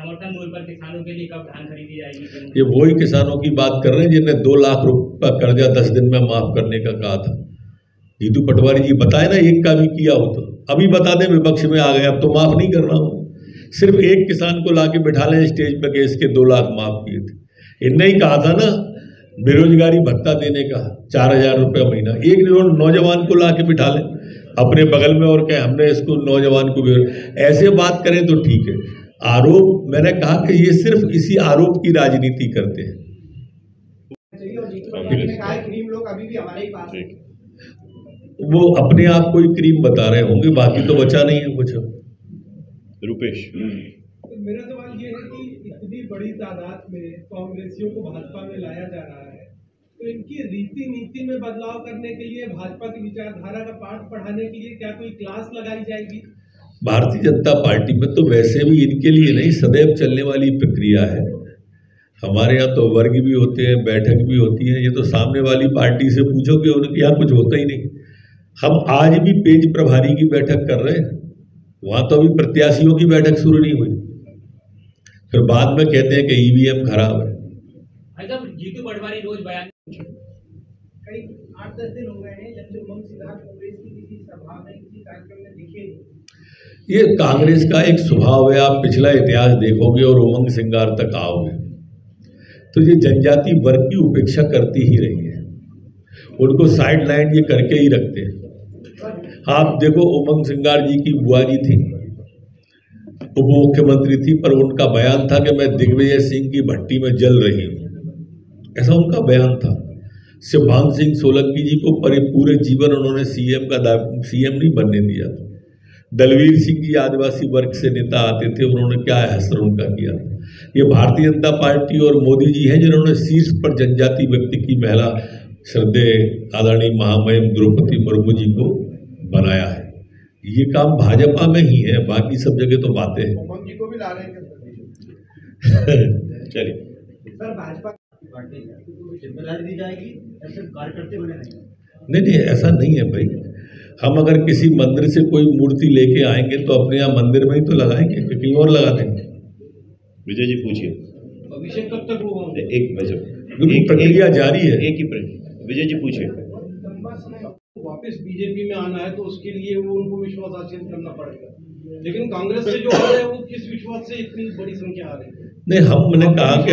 समर्थन मूल्य पर किसानों के लिए कब धान खरीदी जाएगी? ये वही किसानों की बात कर रहे हैं जिन्हें 2 लाख रुपए का कर्जा 10 दिन में माफ करने का कहा था। जीतू पटवारी जी बताए ना, एक का भी किया हो तो अभी बता दें, विपक्ष में आ गए अब तो माफ नहीं कर रहा हूँ। सिर्फ एक किसान को लाके बिठा लें स्टेज पे कि इसके 2 लाख माफ किए थे। इनने ही कहा था ना बेरोजगारी भत्ता देने का 4000 रुपये महीना, एक नौजवान को लाके बिठा लें अपने बगल में और कहें हमने इसको नौजवान को भी, ऐसे बात करें तो ठीक है। आरोप, मैंने कहा कि ये सिर्फ इसी आरोप की राजनीति करते हैं। वो अपने आप को ही क्रीम बता रहे होंगे, बाकी तो बचा नहीं है कुछ। रुपेश, मेरा सवाल ये है कि इतनी बड़ी तादाद में कांग्रेसियों को भाजपा में लाया जा रहा है, तो इनकी रीति नीति में बदलाव करने के लिए, भाजपा की विचारधारा का पाठ पढ़ाने के लिए क्या कोई क्लास लगाई जाएगी? भारतीय जनता पार्टी में तो वैसे भी इनके लिए नहीं, सदैव चलने वाली प्रक्रिया है। हमारे यहाँ तो वर्ग भी होते हैं, बैठक भी होती है। ये तो सामने वाली पार्टी से पूछो कि उनके यहाँ कुछ होता ही नहीं। हम आज भी पेज प्रभारी की बैठक कर रहे हैं, वहां तो अभी प्रत्याशियों की बैठक शुरू नहीं हुई, फिर बाद में कहते हैं कि ईवीएम खराब है। जीतू पटवारी रोज बयान, कई 8-10 दिन हो गए हैं जब से उमंग सिंगार कांग्रेस की किसी सभा में, किसी कार्यक्रम में दिखे नहीं। ये कांग्रेस का एक स्वभाव है, आप पिछला इतिहास देखोगे और उमंग सिंगार तक आओगे तो ये जनजाति वर्ग की उपेक्षा करती ही रही है, उनको साइड लाइन ये करके ही रखते हैं। आप देखो उमंग सिंगार जी की बुआ जी थी, उप मुख्यमंत्री थी, पर उनका बयान था कि मैं दिग्विजय सिंह की भट्टी में जल रही हूँ, ऐसा उनका बयान था। शिवभान सिंह सोलंकी जी को पूरे जीवन उन्होंने सीएम नहीं बनने दिया था। दलवीर सिंह जी आदिवासी वर्ग से नेता आते थे, उन्होंने क्या असर उनका किया। ये भारतीय जनता पार्टी और मोदी जी हैं जिन्होंने शीर्ष पर जनजाति व्यक्ति की महिला श्रद्धेय आदरणीय महामहिम द्रौपदी मुर्मू जी को बनाया है। ये काम भाजपा में ही है, बाकी सब जगह तो बातें हैं। उमंग जी को भी ला रहे हैं चलिए सर, भाजपा जिम्मेदारी दी जाएगी, ऐसे कार्यकर्ता बने नहीं, ऐसा नहीं है भाई। हम अगर किसी मंदिर से कोई मूर्ति लेके आएंगे तो अपने यहाँ मंदिर में ही तो लगाएंगे, कहीं और लगा देंगे। विजय जी पूछिए। अभिषेक कब तक होगा? एक प्रक्रिया जारी है। एक ही प्रश्न, विजय जी पूछिए। वापस बीजेपी में आना है तो उसके लिए वो उनको विश्वास हासिल करना पड़ेगा, लेकिन कांग्रेस से जो आ रहे हैं वो किस विश्वास से इतनी बड़ी संख्या आ रही है? नहीं, हमने कहा कि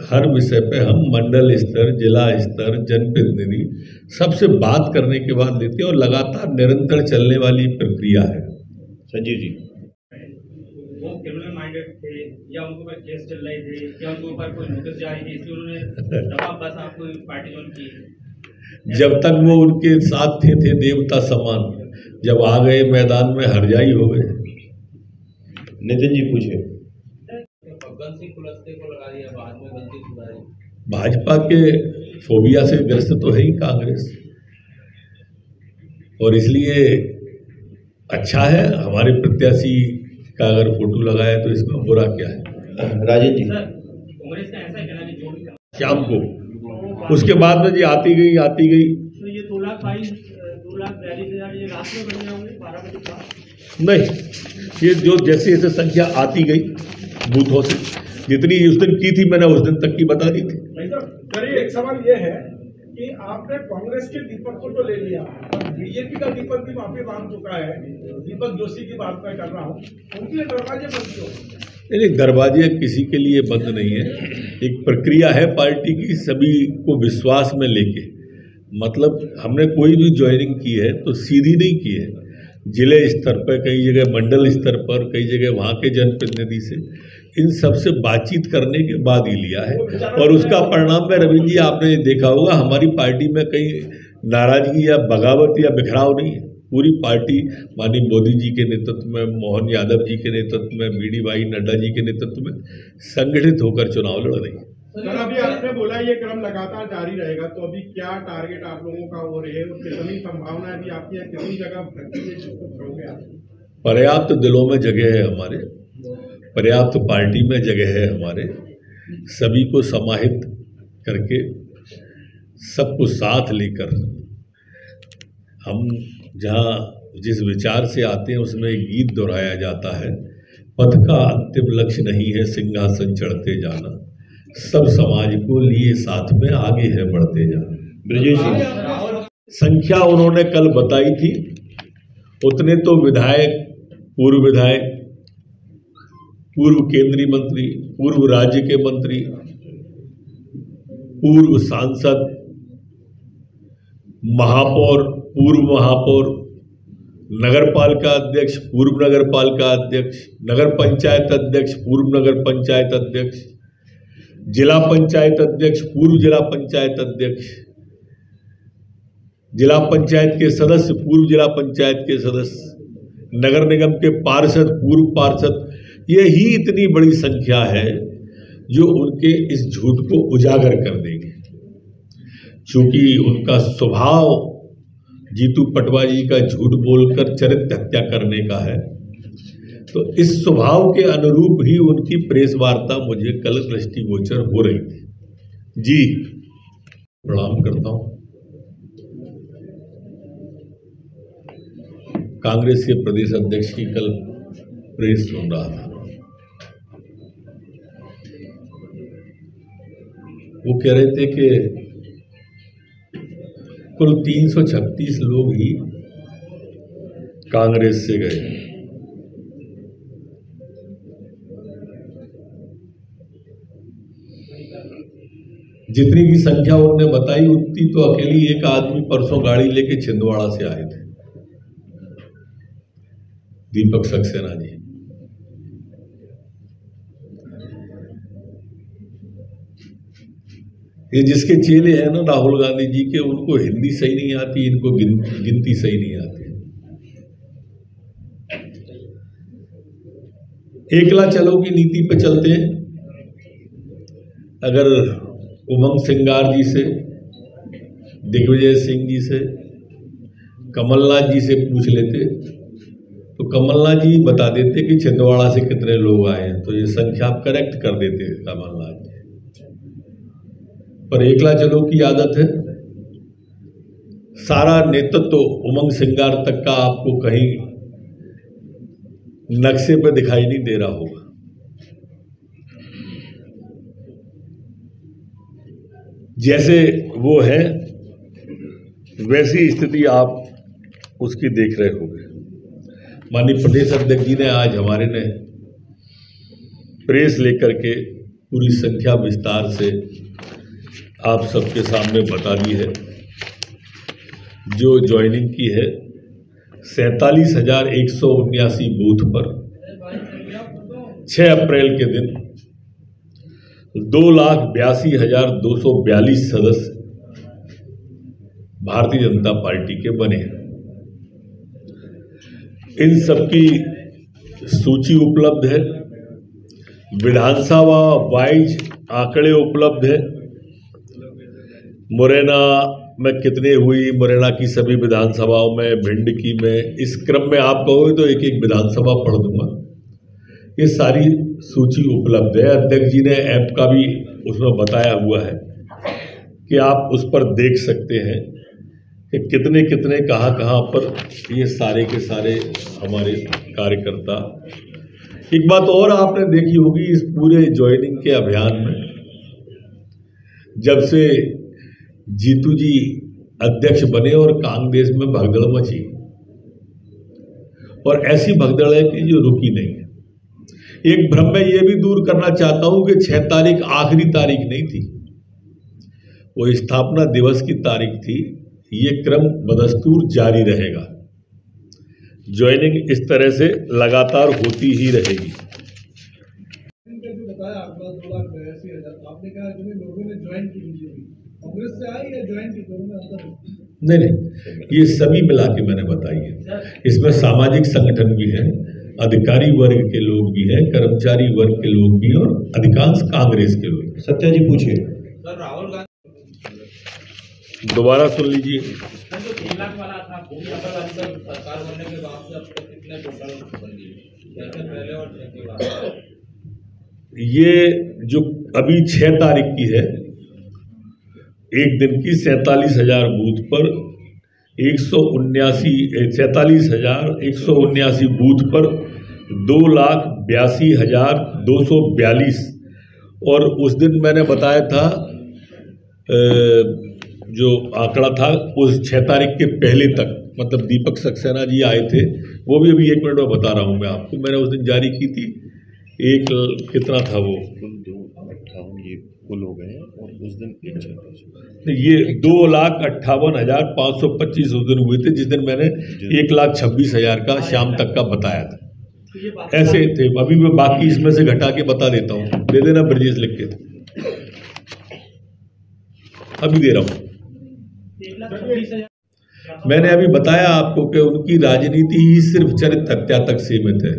हर विषय पे हम मंडल स्तर, जिला स्तर, जनप्रतिनिधि सबसे बात करने के बाद देते हैं और लगातार निरंतर चलने वाली प्रक्रिया है। संजीव जी, वो क्रिमिनल माइंडेड थे या उनके ऊपर केस चल रहे थे या उनके ऊपर कोई नोटिस जारी थी, इसलिए उन्होंने दबाव बस आपको पार्टी ज्वाइन की? जब तक वो उनके साथ थे देवता समान, जब आ गए मैदान में हरजाई हो गए। नितिन जी पूछिए। भाजपा के फोबिया से ग्रस्त तो है ही कांग्रेस, और इसलिए अच्छा है हमारे प्रत्याशी का अगर फोटो लगाए तो इसमें बुरा क्या है। राजेश जी, कांग्रेस का ऐसा कहना है जो शाम को उसके बाद में जी आती गई तो ये 2,42,000 ये रात में बन जाओगे 12 बजे बाद? नहीं, ये जो जैसे जैसे संख्या आती गई बूथों से, जितनी उस दिन की थी मैंने उस दिन तक की बता दी थी। सर, एक सवाल ये है कि आपने कांग्रेस के दीपक को तो ले लिया, बीजेपी का दीपक भी वापस आ चुका है। दीपक जोशी की बात मैं कर रहा हूँ, उनके लिए दरवाजे बंद क्यों? नहीं, दरवाजे किसी के लिए बंद नहीं है। एक प्रक्रिया है पार्टी की, सभी को विश्वास में लेके, मतलब हमने कोई भी ज्वाइनिंग की है तो सीधी नहीं की है। जिले स्तर पर, कई जगह मंडल स्तर पर, कई जगह वहाँ के जनप्रतिनिधि से, इन सब से बातचीत करने के बाद ही लिया है। और उसका परिणाम में रविंद्र जी आपने देखा होगा, हमारी पार्टी में कहीं नाराजगी या बगावत या बिखराव नहीं है। पूरी पार्टी माननीय मोदी जी के नेतृत्व में, मोहन यादव जी के नेतृत्व में, बीडी भाई नड्डा जी के नेतृत्व में संगठित होकर चुनाव लड़ रही है। सर, अभी आपने बोला ये क्रम लगातार जारी रहेगा, तो अभी क्या टारगेट आप लोगों का हो रहे हैं और कितनी संभावना भी आपकी है, कितनी जगह पर्याप्त दिलों में जगह है हमारे, पर्याप्त पार्टी में जगह है हमारे, सभी को समाहित करके, सबको साथ लेकर हम जहाँ जिस विचार से आते हैं उसमें एक गीत दोहराया जाता है पथ का अंतिम लक्ष्य नहीं है सिंहासन चढ़ते जाना, सब समाज को लिए साथ में आगे है बढ़ते जाना। ब्रजेश जी, संख्या उन्होंने कल बताई थी, उतने तो विधायक, पूर्व विधायक, पूर्व केंद्रीय मंत्री, पूर्व राज्य के मंत्री, पूर्व सांसद, महापौर, पूर्व महापौर, नगर पालिका अध्यक्ष, पूर्व नगर पालिका अध्यक्ष, नगर पंचायत अध्यक्ष, पूर्व नगर पंचायत अध्यक्ष, जिला पंचायत अध्यक्ष, पूर्व जिला पंचायत अध्यक्ष, जिला पंचायत के सदस्य, पूर्व जिला पंचायत के सदस्य, नगर निगम के पार्षद, पूर्व पार्षद, ये ही इतनी बड़ी संख्या है जो उनके इस झूठ को उजागर कर देगी। चूंकि उनका स्वभाव जीतू पटवा जी का झूठ बोलकर चरित्र हत्या करने का है, तो इस स्वभाव के अनुरूप ही उनकी प्रेस वार्ता मुझे कल दृष्टिगोचर हो रही थी। जी, प्रणाम करता हूं। कांग्रेस के प्रदेश अध्यक्ष की कल प्रेस सुन रहा था, वो कह रहे थे कि कुल 336 लोग ही कांग्रेस से गए। जितनी की संख्या उन्होंने बताई उतनी तो अकेली एक आदमी परसों गाड़ी लेके छिंदवाड़ा से आए थे, दीपक सक्सेना जी। ये जिसके चेले हैं ना राहुल गांधी जी के, उनको हिंदी सही नहीं आती, इनको गिनती सही नहीं आती। एकला चलो की नीति पे चलते हैं। अगर उमंग सिंगार जी से, दिग्विजय सिंह जी से, कमलनाथ जी से पूछ लेते तो कमलनाथ जी बता देते कि छिंदवाड़ा से कितने लोग आए हैं, तो ये संख्या आप करेक्ट कर देते कमलनाथ जी। पर एकला चलो की आदत है, सारा नेतृत्व उमंग सिंगार तक का आपको कहीं नक्शे पर दिखाई नहीं दे रहा होगा। जैसे वो है वैसी स्थिति आप उसकी देख रहे होंगे। माननीय प्रदेश अध्यक्ष जी ने आज हमारे ने प्रेस लेकर के पूरी संख्या विस्तार से आप सबके सामने बता दी है। जो ज्वाइनिंग की है 47,179 बूथ पर 6 अप्रैल के दिन 2,82,242 सदस्य भारतीय जनता पार्टी के बने हैं। इन सबकी सूची उपलब्ध है, विधानसभा वाइज आंकड़े उपलब्ध है। मुरैना में कितने हुई, मुरैना की सभी विधानसभाओं में, भिंड की में, इस क्रम में आप कहोगे तो एक एक विधानसभा पढ़ दूंगा। ये सारी सूची उपलब्ध है। अध्यक्ष जी ने ऐप का भी उसमें बताया हुआ है कि आप उस पर देख सकते हैं कि कितने कितने कहाँ पर ये सारे के सारे हमारे कार्यकर्ता। एक बात और आपने देखी होगी इस पूरे ज्वाइनिंग के अभियान में, जब से जीतू जी अध्यक्ष बने और कांग्रेस में भगदड़ मची, और ऐसी भगदड़ है कि जो रुकी नहीं है। एक भ्रम मैं ये भी दूर करना चाहता हूं कि 6 तारीख आखिरी तारीख नहीं थी, वो स्थापना दिवस की तारीख थी। ये क्रम बदस्तूर जारी रहेगा, ज्वाइनिंग इस तरह से लगातार होती ही रहेगी। बताया आपका 2,82,000, आपने कहा जिन लोगों ने ज्वाइन की कांग्रेस से आई या ज्वाइन की, दोनों में अंतर? नहीं, ये सभी मिला के मैंने बताई है। इसमें सामाजिक संगठन भी है, अधिकारी वर्ग के लोग भी हैं, कर्मचारी वर्ग के लोग भी हैं, और अधिकांश कांग्रेस के लोग। सत्या जी पूछिए। सर, राहुल गांधी दोबारा सुन लीजिए। सर, जो 3 लाख वाला था, भूमि अगर सरकार बनने के बाद से अब तक कितने टोटल बन गए, जैसे पहले और 6 के बाद? ये जो अभी 6 तारीख की है, एक दिन की 47,000 बूथ पर 47,179 बूथ पर 2,82,242 और उस दिन मैंने बताया था जो आंकड़ा था उस 6 तारीख के पहले तक, मतलब दीपक सक्सेना जी आए थे, वो भी अभी 1 मिनट में बता रहा हूँ मैं आपको। मैंने उस दिन जारी की थी कितना था वो, कुल 258 ये कुल हो गए हैं और उस दिन 1 ये 2,58,525 उस दिन हुए थे, जिस दिन मैंने 1,26,000 का शाम तक का बताया था। ऐसे थे। अभी मैं बाकी इसमें से घटा के बता देता हूँ, दे देना ब्रजेश लिख के, अभी दे रहा हूँ। मैंने अभी बताया आपको कि उनकी राजनीति ही सिर्फ चरित्र हत्या तक सीमित है।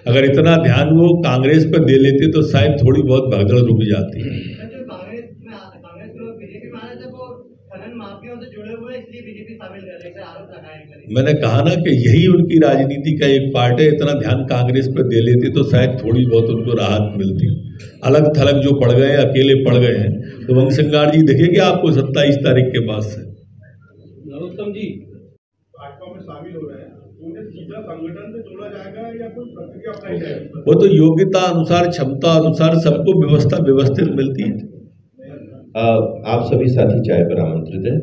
अगर इतना ध्यान वो कांग्रेस पर दे लेते तो शायद थोड़ी बहुत भगदड़ रुक जाती। मैंने कहा ना कि यही उनकी राजनीति का एक पार्ट है। इतना ध्यान कांग्रेस पर दे लेते तो शायद थोड़ी बहुत उनको राहत मिलती। अलग थलग जो पड़ गए, अकेले पड़ गए हैं। तो उमंग सिंगार जी दिखेंगे आपको 27 तारीख के बाद से। नरोत्तम जी भाजपा में शामिल हो रहे हैं, उन्हें सीधा संगठन से जोड़ा जाएगा या कोई प्रक्रिया अपनाई जाएगी? वो तो योग्यता अनुसार, क्षमता अनुसार सबको व्यवस्थित मिलती है। आप सभी साथी चाय पर आमंत्रित हैं।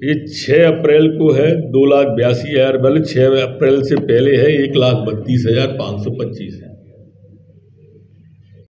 ये 6 अप्रैल को है 2,82,000, बल्कि 6 अप्रैल से पहले है 1,32,525 है।